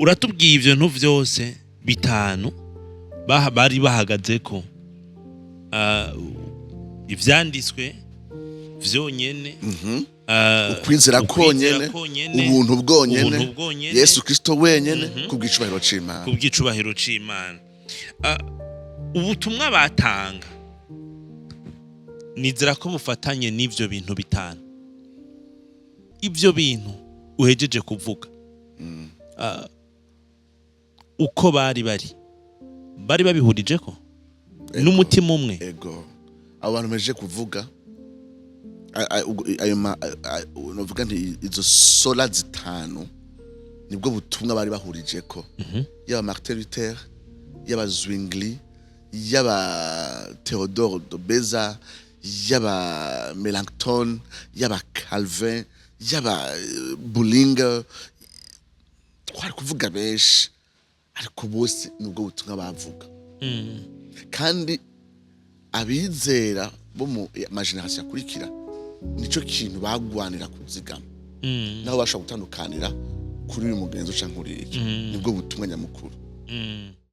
uratubwiye ivyo ntu vyose bitanu bari bahagazeko ivyanditswe vyonyene ukwizera konyene ubuntu bwonyene Yesu Kristo wenyene kubwicubahiro c'Imana ubutumwa batanga nizera ko bufatanye n'ivyo bintu bitanu ivyo bintu uhejeje kuvuga uko bari babihurijeko n'umutima umwe ego abantu meje kuvuga novuga nti izo sola zitanu nibwo butumwa bari bahurijeko yaba Martin Luther yaba Zwingli yaba Theodore de Beza yaba Melanchthon yaba Calvin yaba Bullinger twari kuvuga benshi ariko bose nubwo butumwa bavuga kandi abizera bo mu generation yakurikira nico kintu bagwanira kuzigama naho bashaka gutandukanira kuri uyu mugenzo canke uri iki nibwo butumwa nyamukuru